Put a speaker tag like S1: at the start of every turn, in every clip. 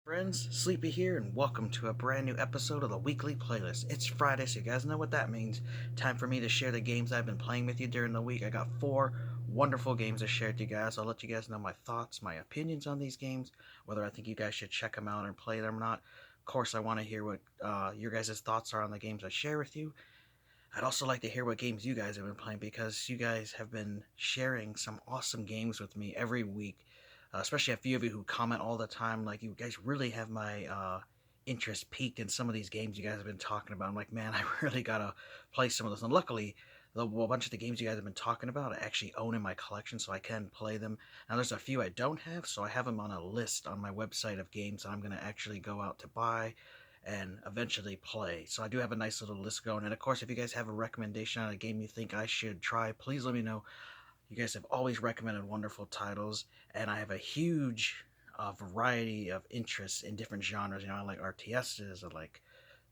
S1: Friends, Sleepy here, and welcome to a brand new episode of the weekly playlist. It's Friday, so you guys know what that means. Time for me to share the games I've been playing with you during the week. I got four wonderful games to share with you guys. I'll let you guys know my thoughts, my opinions on these games, whether I think you guys should check them out and play them or not. Of course, I want to hear what your guys' thoughts are on the games I share with you. I'd also like to hear what games you guys have been playing because you guys have been sharing some awesome games with me every week. Especially a few of you who comment all the time. Like, you guys really have my interest peaked in some of these games you guys have been talking about. I'm like, man, I really gotta play some of those. And luckily, a bunch of the games you guys have been talking about, I actually own in my collection, so I can play them. Now, there's a few I don't have, so I have them on a list on my website of games that I'm gonna actually go out to buy and eventually play. So I do have a nice little list going. And of course, if you guys have a recommendation on a game you think I should try, please let me know. You guys have always recommended wonderful titles, and I have a huge variety of interests in different genres. You know, I like RTSs, I like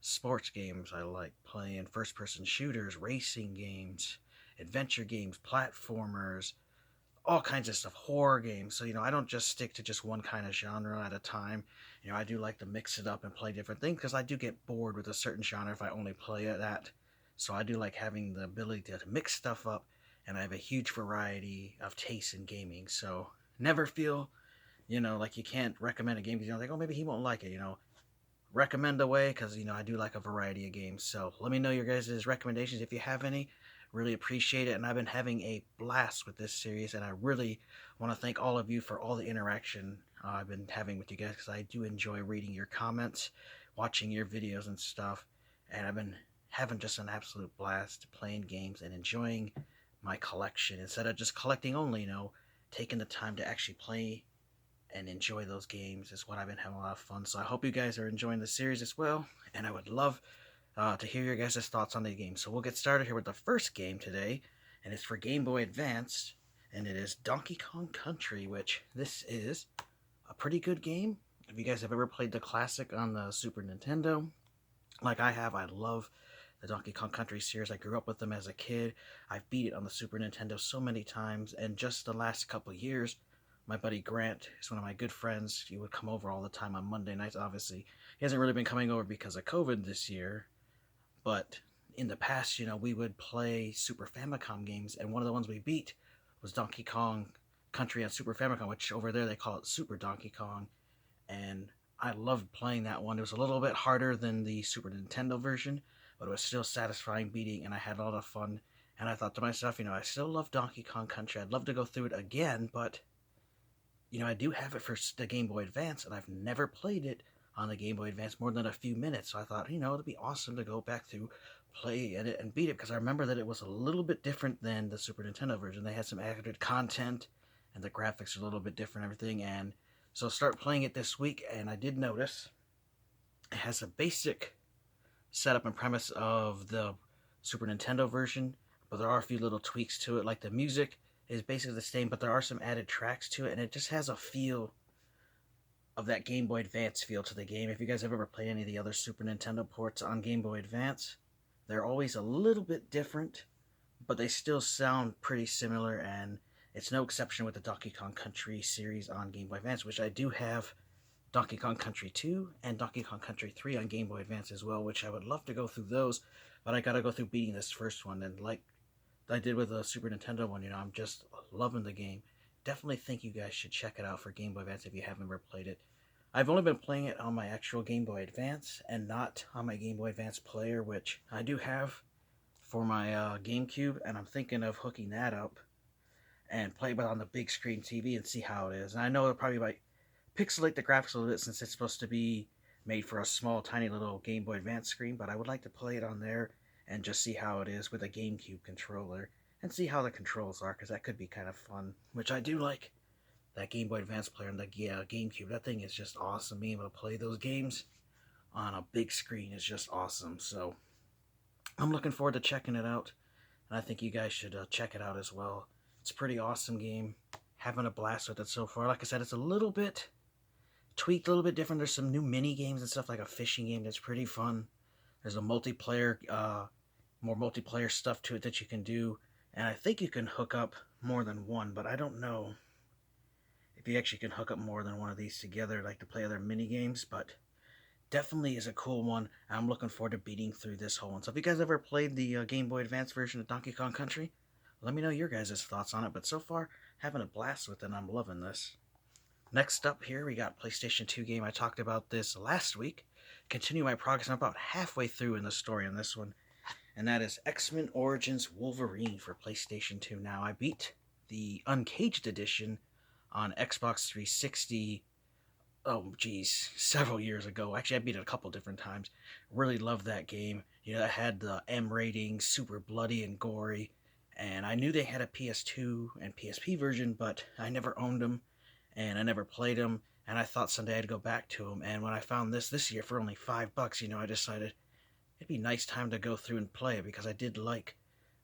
S1: sports games, I like playing first person shooters, racing games, adventure games, platformers, all kinds of stuff, horror games. So, I don't just stick to just one kind of genre at a time. I do like to mix it up and play different things because I do get bored with a certain genre if I only play that. So I do like having the ability to mix stuff up, and I have a huge variety of tastes in gaming. So never feel, like you can't recommend a game because you don't think, oh, maybe he won't like it. Recommend away because I do like a variety of games. So let me know your guys' recommendations if you have any. Really appreciate it, and I've been having a blast with this series, and I really want to thank all of you for all the interaction I've been having with you guys because I do enjoy reading your comments, watching your videos and stuff, and I've been having just an absolute blast playing games and enjoying my collection instead of just collecting only. Taking the time to actually play and enjoy those games is what I've been having a lot of fun. So I hope you guys are enjoying the series as well, and I would love to hear your guys' thoughts on the game. So we'll get started here with the first game today, and it's for Game Boy Advance, and it is Donkey Kong Country, which this is a pretty good game. If you guys have ever played the classic on the Super Nintendo, like I have, I love the Donkey Kong Country series. I grew up with them as a kid. I've beat it on the Super Nintendo so many times, and just the last couple years, my buddy Grant is one of my good friends. He would come over all the time on Monday nights, obviously. He hasn't really been coming over because of COVID this year, but in the past, we would play Super Famicom games, and one of the ones we beat was Donkey Kong Country on Super Famicom, which over there they call it Super Donkey Kong, and I loved playing that one. It was a little bit harder than the Super Nintendo version, but it was still satisfying beating, and I had a lot of fun. And I thought to myself, I still love Donkey Kong Country. I'd love to go through it again, but I do have it for the Game Boy Advance, and I've never played it on the Game Boy Advance more than a few minutes. So I thought, it'd be awesome to go back through, play it, and beat it, because I remember that it was a little bit different than the Super Nintendo version. They had some added content, and the graphics are a little bit different, and everything. And so start playing it this week, and I did notice it has a basic setup and premise of the Super Nintendo version, but there are a few little tweaks to it. Like, the music is basically the same, but there are some added tracks to it, and it just has a feel of that Game Boy Advance feel to the game. If you guys have ever played any of the other Super Nintendo ports on Game Boy Advance, they're always a little bit different, but they still sound pretty similar, and it's no exception with the Donkey Kong Country series on Game Boy Advance, which I do have Donkey Kong Country 2 and Donkey Kong Country 3 on Game Boy Advance as well, which I would love to go through those, but I gotta go through beating this first one, and like I did with the Super Nintendo one, I'm just loving the game. Definitely think you guys should check it out for Game Boy Advance if you haven't ever played it. I've only been playing it on my actual Game Boy Advance and not on my Game Boy Advance player, which I do have for my GameCube, and I'm thinking of hooking that up and play it on the big screen TV and see how it is. And I know it'll probably might pixelate the graphics a little bit since it's supposed to be made for a small, tiny little Game Boy Advance screen, but I would like to play it on there and just see how it is with a GameCube controller and see how the controls are, because that could be kind of fun, which I do like that Game Boy Advance player and the GameCube. That thing is just awesome. Being able to play those games on a big screen is just awesome. So I'm looking forward to checking it out, and I think you guys should check it out as well. It's a pretty awesome game. Having a blast with it so far. Like I said, it's a little bit tweaked, a little bit different. There's some new mini games and stuff, like a fishing game that's pretty fun. There's a multiplayer, more multiplayer stuff to it that you can do, and I think you can hook up more than one, but I don't know if you actually can hook up more than one of these together, like to play other mini games. But definitely is a cool one. I'm looking forward to beating through this whole one. So if you guys ever played the Game Boy Advance version of Donkey Kong Country, let me know your guys' thoughts on it. But so far, having a blast with it. I'm loving this. Next up here, we got PlayStation 2 game. I talked about this last week. Continue my progress. I'm about halfway through in the story on this one. And that is X-Men Origins Wolverine for PlayStation 2. Now, I beat the Uncaged edition on Xbox 360, oh geez, several years ago. Actually, I beat it a couple different times. Really loved that game. You know, it had the M rating, super bloody and gory. And I knew they had a PS2 and PSP version, but I never owned them and I never played them. And I thought someday I'd go back to them. And when I found this year for only $5, I decided it'd be a nice time to go through and play it because I did like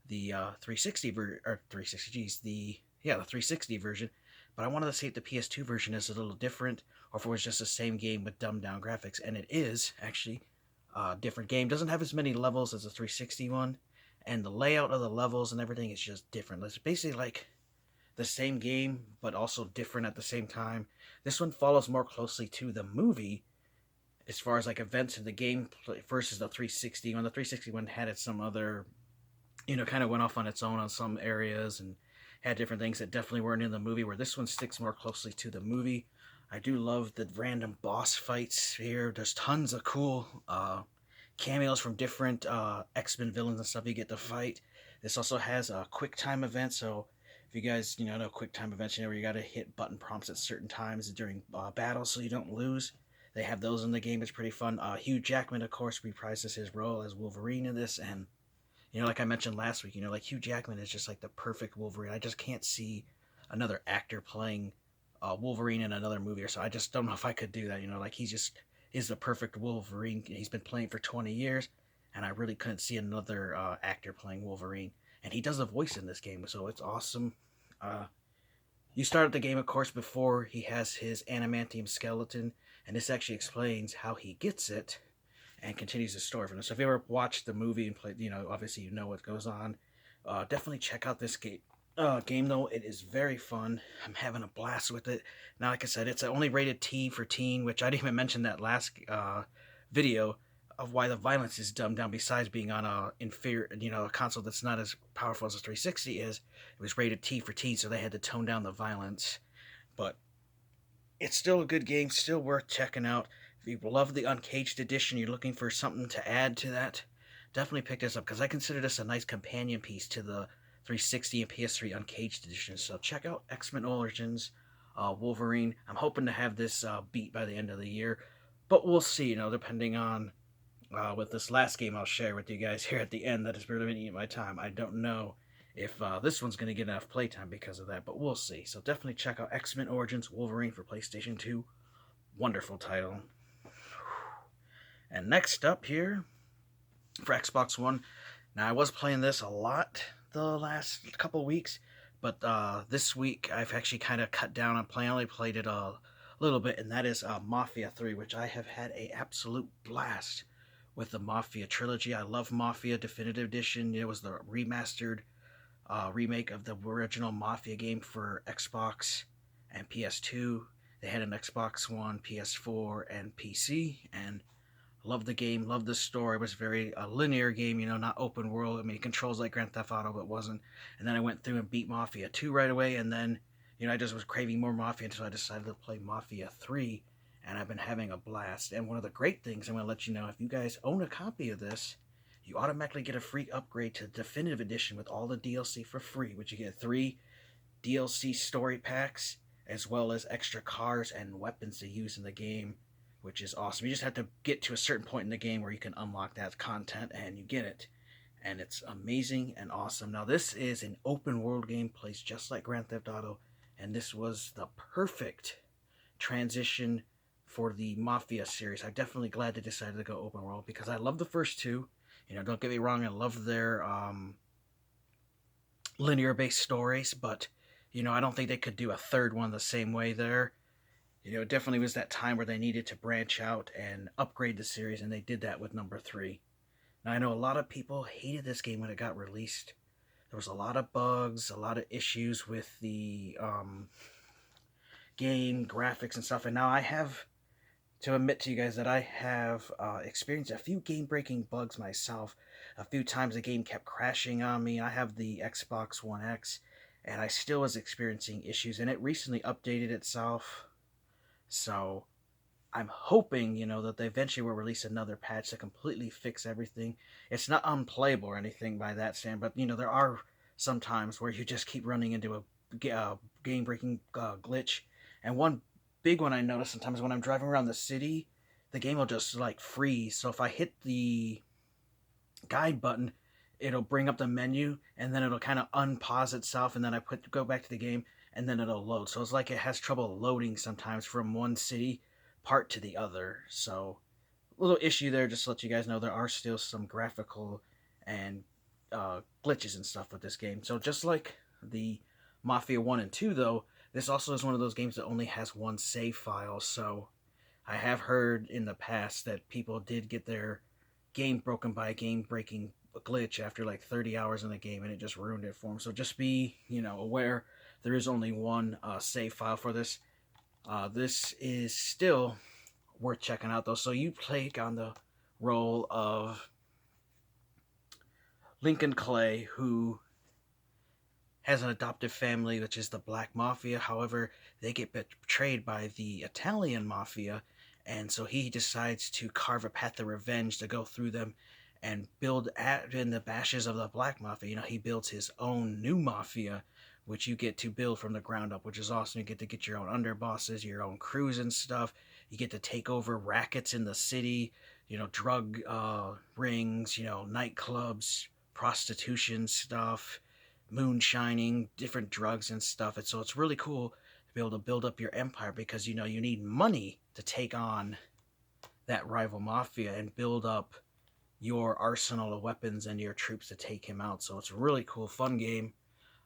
S1: the 360 or 360, geez, the 360 version. But I wanted to see if the PS2 version is a little different, or if it was just the same game with dumbed down graphics. And it is actually a different game. Doesn't have as many levels as the 360 one, and the layout of the levels and everything is just different. It's basically like the same game, but also different at the same time. This one follows more closely to the movie as far as like events in the game versus the 360 one. The 360 one had it some other, kind of went off on its own on some areas and had different things that definitely weren't in the movie, where this one sticks more closely to the movie. I do love the random boss fights here. There's tons of cool cameos from different X-Men villains and stuff you get to fight. This also has a quick time event, so if you guys, know quick time events, where you got to hit button prompts at certain times during battles so you don't lose. They have those in the game. It's pretty fun. Hugh Jackman, of course, reprises his role as Wolverine in this, and like I mentioned last week, like Hugh Jackman is just like the perfect Wolverine. I just can't see another actor playing Wolverine in another movie or so. I just don't know if I could do that. Like he just is the perfect Wolverine. He's been playing for 20 years, and I really couldn't see another actor playing Wolverine. And he does a voice in this game, so it's awesome. You start the game, of course, before he has his adamantium skeleton, and this actually explains how he gets it and continues the story from this. So if you ever watched the movie and played, obviously you know what goes on. Definitely check out this game though. It is very fun. I'm having a blast with it. Now, like I said, it's only rated T for teen, which I didn't even mention that last video of why the violence is dumbed down. Besides being on a inferior, a console that's not as powerful as a 360 is, it was rated T for teen, so they had to tone down the violence. But it's still a good game, still worth checking out. If you love the Uncaged edition, you're looking for something to add to that, definitely pick this up, because I consider this a nice companion piece to the 360 and PS3 Uncaged edition. So check out X-Men Origins Wolverine. I'm hoping to have this beat by the end of the year, but we'll see, depending on with this last game I'll share with you guys here at the end that has really been eating my time. I don't know if this one's going to get enough playtime because of that, but we'll see. So definitely check out X-Men Origins Wolverine for PlayStation 2. Wonderful title. And next up here for Xbox One. Now, I was playing this a lot the last couple weeks, but this week I've actually kind of cut down on playing. I only played it a little bit, and that is Mafia 3, which I have had an absolute blast with the Mafia trilogy. I love Mafia Definitive Edition. It was the remastered remake of the original Mafia game for Xbox and PS2. They had an Xbox One, PS4, and PC, and loved the game, loved the story. It was very a linear game, not open world. I mean, it controls like Grand Theft Auto, but it wasn't. And then I went through and beat Mafia 2 right away, and then, I just was craving more Mafia until I decided to play Mafia 3, and I've been having a blast. And one of the great things I'm going to let you know, if you guys own a copy of this, you automatically get a free upgrade to the Definitive Edition with all the DLC for free, which you get 3 DLC story packs, as well as extra cars and weapons to use in the game, which is awesome. You just have to get to a certain point in the game where you can unlock that content, and you get it. And it's amazing and awesome. Now, this is an open world game, plays just like Grand Theft Auto, and this was the perfect transition for the Mafia series. I'm definitely glad they decided to go open world, because I love the first two. Don't get me wrong, I love their linear-based stories, but, I don't think they could do a third one the same way there. It definitely was that time where they needed to branch out and upgrade the series, and they did that with number 3. Now, I know a lot of people hated this game when it got released. There was a lot of bugs, a lot of issues with the game graphics and stuff. And now I have to admit to you guys that I have experienced a few game-breaking bugs myself. A few times the game kept crashing on me. I have the Xbox One X, and I still was experiencing issues, and it recently updated itself. So I'm hoping, that they eventually will release another patch to completely fix everything. It's not unplayable or anything by that stand, but, there are some times where you just keep running into a game-breaking glitch. And one big one I notice sometimes when I'm driving around the city, the game will just, freeze. So if I hit the guide button, it'll bring up the menu, and then it'll kind of unpause itself, and then go back to the game, and then it'll load. So it's like it has trouble loading sometimes from one city part to the other. So little issue there, just to let you guys know there are still some graphical and glitches and stuff with this game. So just like the Mafia 1 and 2, though, this also is one of those games that only has one save file. So I have heard in the past that people did get their game broken by a game-breaking glitch after 30 hours in the game, and it just ruined it for them. So just be, aware there is only one save file for this. This is still worth checking out, though. So you take on the role of Lincoln Clay, who has an adoptive family, which is the Black Mafia. However, they get betrayed by the Italian Mafia, and so he decides to carve a path of revenge to go through them and build in the bashes of the Black Mafia. He builds his own new mafia, which you get to build from the ground up, which is awesome. You get your own underbosses, your own crews and stuff. You get to take over rackets in the city, drug rings, nightclubs, prostitution stuff, moonshining, different drugs and stuff. And so it's really cool to be able to build up your empire because, you need money to take on that rival mafia and build up your arsenal of weapons and your troops to take him out. So it's a really cool, fun game.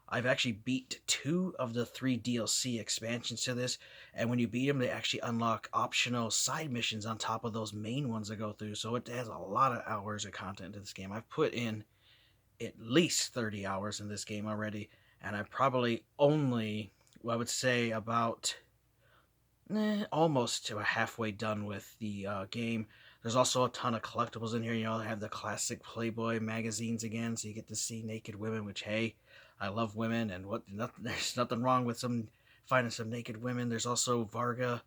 S1: I've actually beat 2 of the 3 DLC expansions to this, and when you beat them, they actually unlock optional side missions on top of those main ones to go through, so it has a lot of hours of content into this game. I've put in at least 30 hours in this game already, and I probably only, I would say, about almost to a halfway done with the game. There's also a ton of collectibles in here. They have the classic Playboy magazines again, so you get to see naked women, which, hey, I love women, and there's nothing wrong with finding some naked women. There's also Varga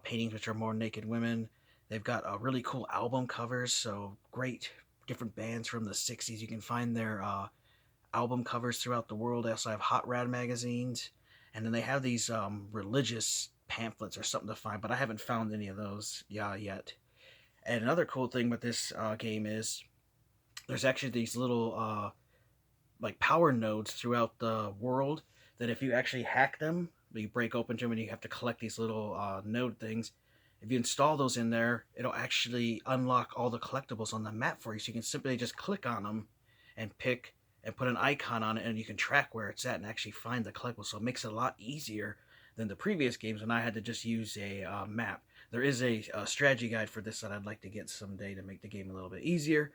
S1: paintings, which are more naked women. They've got really cool album covers, so great different bands from the 60s. You can find their album covers throughout the world. They also have Hot Rad magazines, and then they have these religious pamphlets or something to find, but I haven't found any of those yet. And another cool thing with this game is there's actually these little power nodes throughout the world that if you actually hack them, you break open them and you have to collect these little node things. If you install those in there, it'll actually unlock all the collectibles on the map for you. So you can simply just click on them and pick and put an icon on it, and you can track where it's at and actually find the collectibles. So it makes it a lot easier than the previous games when I had to just use a map. There is a strategy guide for this that I'd like to get someday to make the game a little bit easier,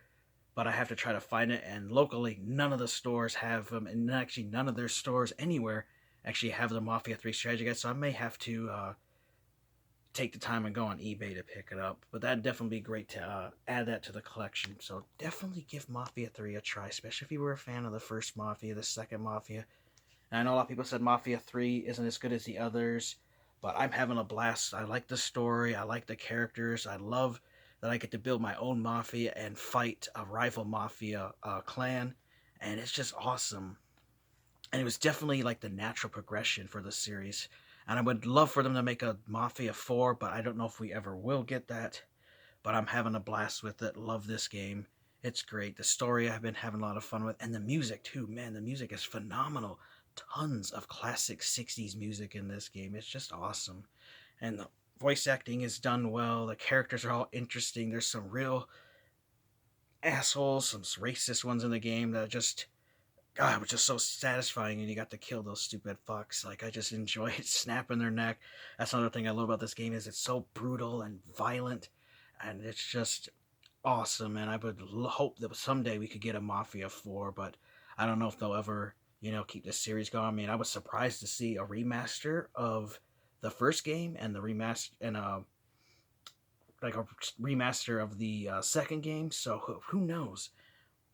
S1: but I have to try to find it, and locally none of the stores have them, and actually none of their stores anywhere actually have the Mafia 3 strategy guide, so I may have to take the time and go on eBay to pick it up. But that'd definitely be great to add that to the collection. So definitely give Mafia 3 a try, especially if you were a fan of the first Mafia, the second Mafia. And I know a lot of people said Mafia 3 isn't as good as the others, but I'm having a blast. I like the story, I like the characters, I love that I get to build my own mafia and fight a rival mafia clan, and it's just awesome. And it was definitely the natural progression for the series. And I would love for them to make a Mafia 4, but I don't know if we ever will get that. But I'm having a blast with it. Love this game. It's great. The story I've been having a lot of fun with. And the music, too. Man, the music is phenomenal. Tons of classic 60s music in this game. It's just awesome. And the voice acting is done well. The characters are all interesting. There's some real assholes, some racist ones in the game that just... God, it was just so satisfying, and you got to kill those stupid fucks. I just enjoyed snapping their neck. That's another thing I love about this game, is it's so brutal and violent, and it's just awesome, and I would hope that someday we could get a Mafia 4, but I don't know if they'll ever, keep this series going. I mean, I was surprised to see a remaster of the first game and the remaster and like a remaster of the second game. So who knows?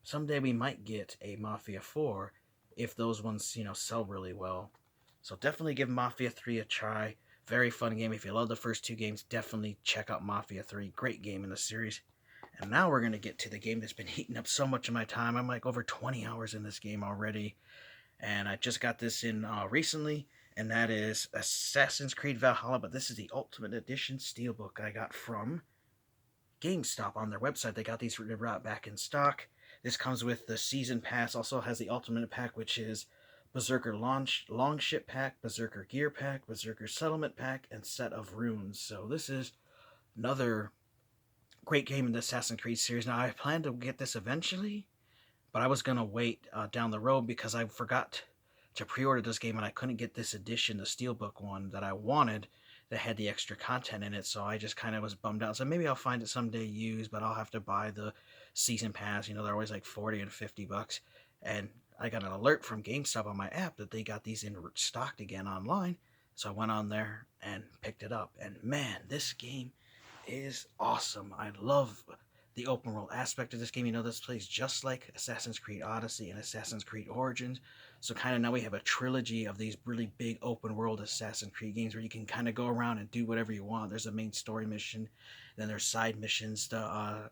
S1: Someday we might get a Mafia 4 if those ones, sell really well. So definitely give Mafia 3 a try. Very fun game. If you love the first two games, definitely check out Mafia 3. Great game in the series. And now we're going to get to the game that's been eating up so much of my time. I'm like over 20 hours in this game already. And I just got this in recently, and that is Assassin's Creed Valhalla. But this is the Ultimate Edition Steelbook I got from GameStop on their website. They got these right back in stock. This comes with the Season Pass. Also has the Ultimate Pack, which is Berserker Longship Pack, Berserker Gear Pack, Berserker Settlement Pack, and Set of Runes. So this is another great game in the Assassin's Creed series. Now, I plan to get this eventually, but I was going to wait down the road because I forgot to pre-order this game and I couldn't get this edition, the Steelbook one that I wanted that had the extra content in it, so I just kind of was bummed out. So maybe I'll find it someday used, but I'll have to buy the Season Pass. They're always like $40 and $50. And I got an alert from GameStop on my app that they got these in stocked again online. So I went on there and picked it up. And man, this game is awesome. I love the open world aspect of this game. This plays just like Assassin's Creed Odyssey and Assassin's Creed Origins. So kind of now we have a trilogy of these really big open world Assassin's Creed games where you can kind of go around and do whatever you want. There's a main story mission, then there's side missions to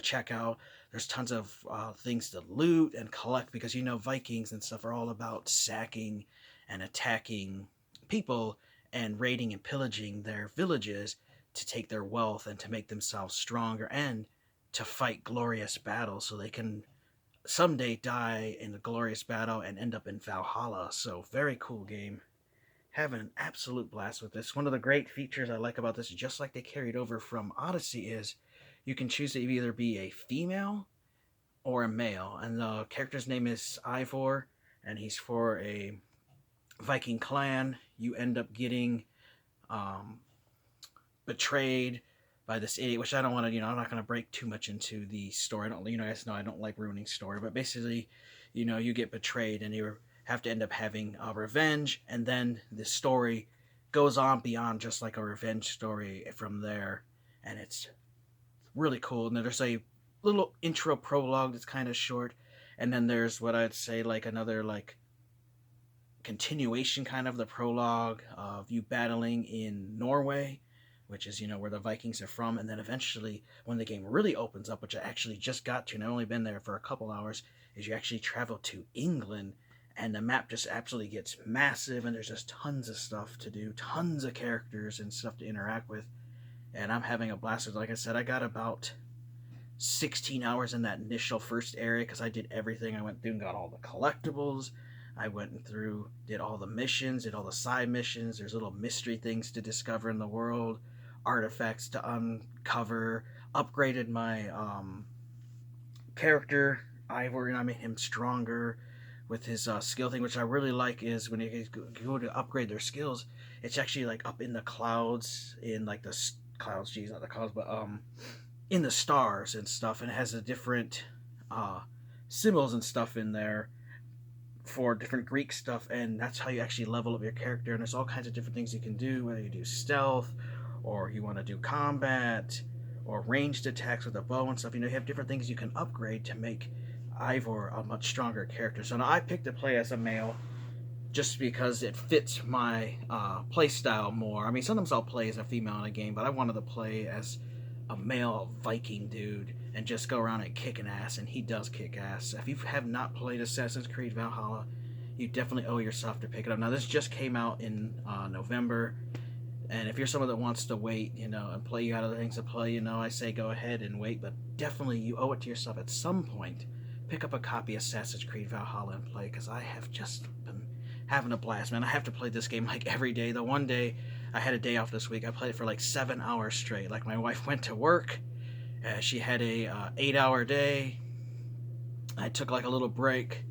S1: check out. There's tons of things to loot and collect because Vikings and stuff are all about sacking and attacking people and raiding and pillaging their villages to take their wealth and to make themselves stronger and to fight glorious battles so they can someday die in a glorious battle and end up in Valhalla. So very cool game. Having an absolute blast with this. One of the great features I like about this, just like they carried over from Odyssey, is you can choose to either be a female or a male. And the character's name is Ivor, and he's for a Viking clan. You end up getting betrayed by this idiot, which I don't want to, I'm not going to break too much into the story. I don't, guys know I don't like ruining story, but basically, you get betrayed and you have to end up having a revenge, and then the story goes on beyond just like a revenge story from there, and it's really cool. And then there's a little intro prologue that's kind of short, and then there's what I'd say like another like continuation kind of the prologue of you battling in Norway, which is, where the Vikings are from. And then eventually, when the game really opens up, which I actually just got to, and I've only been there for a couple hours, is you actually travel to England, and the map just absolutely gets massive, and there's just tons of stuff to do, tons of characters and stuff to interact with, and I'm having a blast. Like I said, I got about 16 hours in that initial first area, because I did everything. I went through and got all the collectibles, I went through, did all the missions, did all the side missions, there's little mystery things to discover in the world, artifacts to uncover, upgraded my character, Ivor, and I made him stronger with his skill thing, which I really like is when you go to upgrade their skills, it's actually like up in the clouds, in like the clouds, geez, not the clouds, but in the stars and stuff, and it has a different symbols and stuff in there for different Greek stuff, and that's how you actually level up your character. And there's all kinds of different things you can do, whether you do stealth, or you want to do combat, or ranged attacks with a bow and stuff. You have different things you can upgrade to make Ivor a much stronger character. So now I picked to play as a male just because it fits my play style more. I mean, sometimes I'll play as a female in a game, but I wanted to play as a male Viking dude and just go around and kicking ass, and he does kick ass. If you have not played Assassin's Creed Valhalla, you definitely owe yourself to pick it up. Now, this just came out in November, and if you're someone that wants to wait, and play, you got other things to play, I say go ahead and wait, but definitely you owe it to yourself at some point. Pick up a copy of Assassin's Creed Valhalla and play, because I have just been having a blast, man. I have to play this game like every day. The one day I had a day off this week, I played it for like 7 hours straight. Like, my wife went to work, she had a 8-hour day. I took like a little break.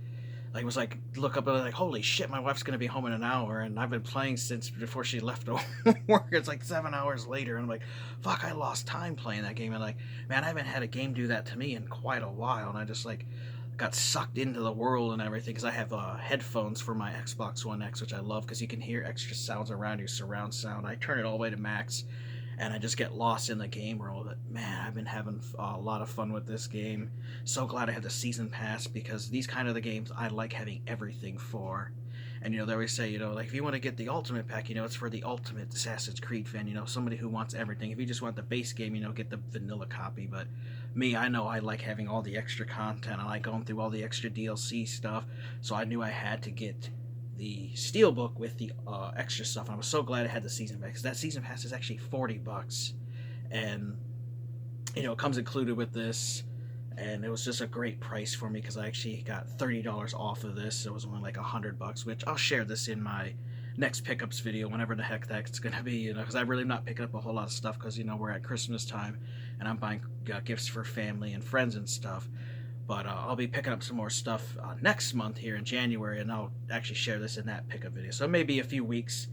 S1: I was like, look up and like, holy shit, my wife's gonna be home in an hour, and I've been playing since before she left work. It's like 7 hours later, and I'm like, fuck, I lost time playing that game. And like, man, I haven't had a game do that to me in quite a while, and I just like got sucked into the world and everything, because I have headphones for my Xbox One X, which I love because you can hear extra sounds around you, surround sound. I turn it all the way to max, and I just get lost in the game world. But man, I've been having a lot of fun with this game. So glad I had the season pass, because these kind of the games I like having everything for. And they always say, like if you want to get the ultimate pack, it's for the ultimate Assassin's Creed fan, somebody who wants everything. If you just want the base game, get the vanilla copy. But me, I know I like having all the extra content. I like going through all the extra DLC stuff. So I knew I had to get the Steelbook with the extra stuff. And I was so glad I had the season pass, because that season pass is actually $40, and it comes included with this. And it was just a great price for me, because I actually got $30 off of this. So it was only like $100, which I'll share this in my next pickups video, whenever the heck that's gonna be. Because I really am not picking up a whole lot of stuff, because we're at Christmas time, and I'm buying gifts for family and friends and stuff. But I'll be picking up some more stuff next month here in January, and I'll actually share this in that pickup video. So maybe a few weeks,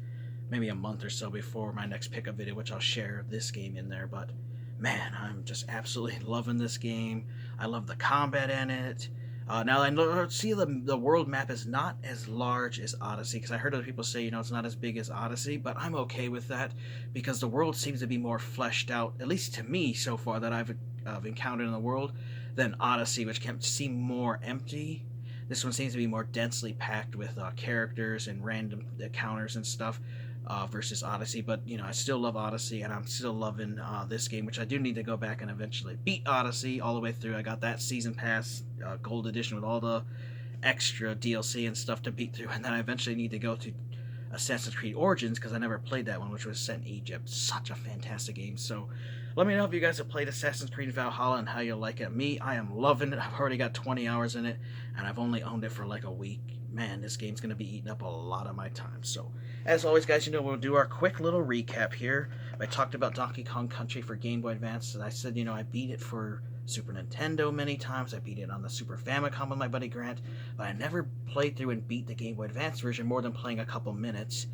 S1: maybe a month or so before my next pickup video, which I'll share this game in there. But man, I'm just absolutely loving this game. I love the combat in it. Now I see the world map is not as large as Odyssey, because I heard other people say it's not as big as Odyssey, but I'm okay with that, because the world seems to be more fleshed out, at least to me so far, that I've encountered in the world, than Odyssey, which can seem more empty. This one seems to be more densely packed with characters and random encounters and stuff, versus Odyssey. But I still love Odyssey, and I'm still loving this game, which I do need to go back and eventually beat Odyssey all the way through. I got that season pass, gold edition, with all the extra DLC and stuff to beat through, and then I eventually need to go to Assassin's Creed Origins, because I never played that one, which was set in Egypt. Such a fantastic game. So let me know if you guys have played Assassin's Creed Valhalla and how you like it. Me, I am loving it. I've already got 20 hours in it, and I've only owned it for like a week. Man, this game's going to be eating up a lot of my time. So, as always, guys, we'll do our quick little recap here. I talked about Donkey Kong Country for Game Boy Advance, and I said, I beat it for Super Nintendo many times. I beat it on the Super Famicom with my buddy Grant, but I never played through and beat the Game Boy Advance version more than playing a couple minutes.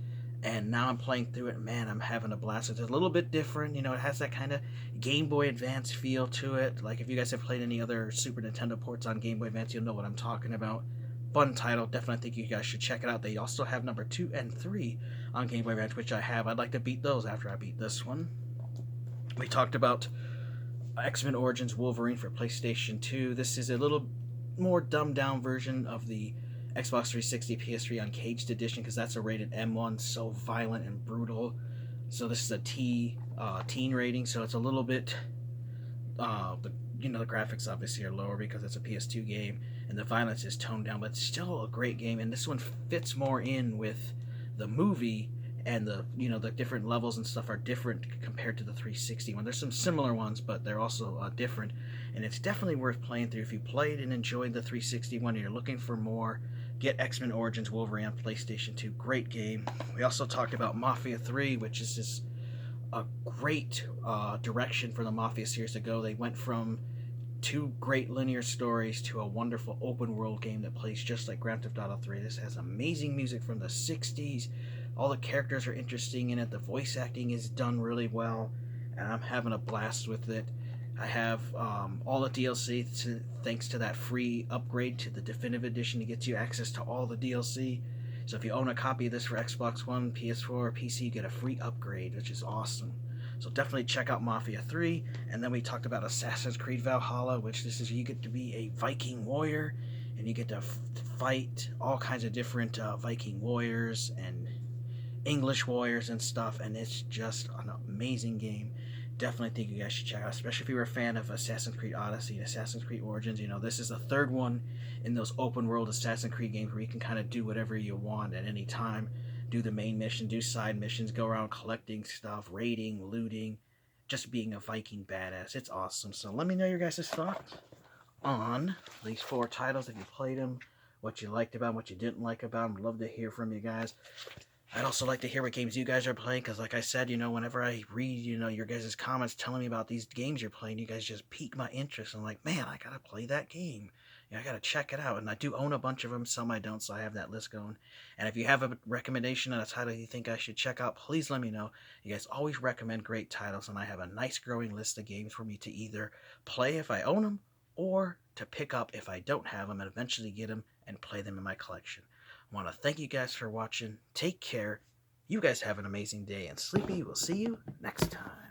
S1: And now I'm playing through it, man, I'm having a blast. It's a little bit different, it has that kind of Game Boy Advance feel to it. Like, if you guys have played any other Super Nintendo ports on Game Boy Advance, you'll know what I'm talking about. Fun title, definitely think you guys should check it out. They also have number 2 and 3 on Game Boy Advance, which I have. I'd like to beat those after I beat this one. We talked about X-Men Origins Wolverine for PlayStation 2. This is a little more dumbed down version of the Xbox 360 PS3 Uncaged edition, because that's a rated M1, so violent and brutal. So this is a teen rating, so it's a little bit the graphics obviously are lower because it's a PS2 game, and the violence is toned down, but it's still a great game. And this one fits more in with the movie, and the different levels and stuff are different compared to the 360 one. There's some similar ones, but they're also different, and it's definitely worth playing through. If you played and enjoyed the 360 one and you're looking for more, get X-Men Origins Wolverine on PlayStation 2. Great game. We also talked about Mafia 3, which is just a great direction for the Mafia series to go. They went from 2 great linear stories to a wonderful open world game that plays just like Grand Theft Auto 3. This has amazing music from the 60s. All the characters are interesting in it. The voice acting is done really well, and I'm having a blast with it. I have all the DLC thanks to that free upgrade to the Definitive Edition to get you access to all the DLC. So if you own a copy of this for Xbox One, PS4, or PC, you get a free upgrade, which is awesome. So definitely check out Mafia 3. And then we talked about Assassin's Creed Valhalla, which this is, you get to be a Viking warrior, and you get to fight all kinds of different Viking warriors and English warriors and stuff, and it's just an amazing game. Definitely think you guys should check out, especially if you were a fan of Assassin's Creed Odyssey and Assassin's Creed Origins. This is the third one in those open world Assassin's Creed games where you can kind of do whatever you want at any time. Do the main mission, do side missions, go around collecting stuff, raiding, looting, just being a Viking badass. It's awesome. So let me know your guys' thoughts on these 4 titles, if you played them, what you liked about them, what you didn't like about them. I'd love to hear from you guys. I'd also like to hear what games you guys are playing, because like I said, whenever I read, your guys' comments telling me about these games you're playing, you guys just pique my interest. I'm like, man, I gotta play that game. I gotta check it out. And I do own a bunch of them, some I don't, so I have that list going. And if you have a recommendation on a title you think I should check out, please let me know. You guys always recommend great titles, and I have a nice growing list of games for me to either play if I own them, or to pick up if I don't have them and eventually get them and play them in my collection. I want to thank you guys for watching. Take care. You guys have an amazing day, and Sleepy will see you next time.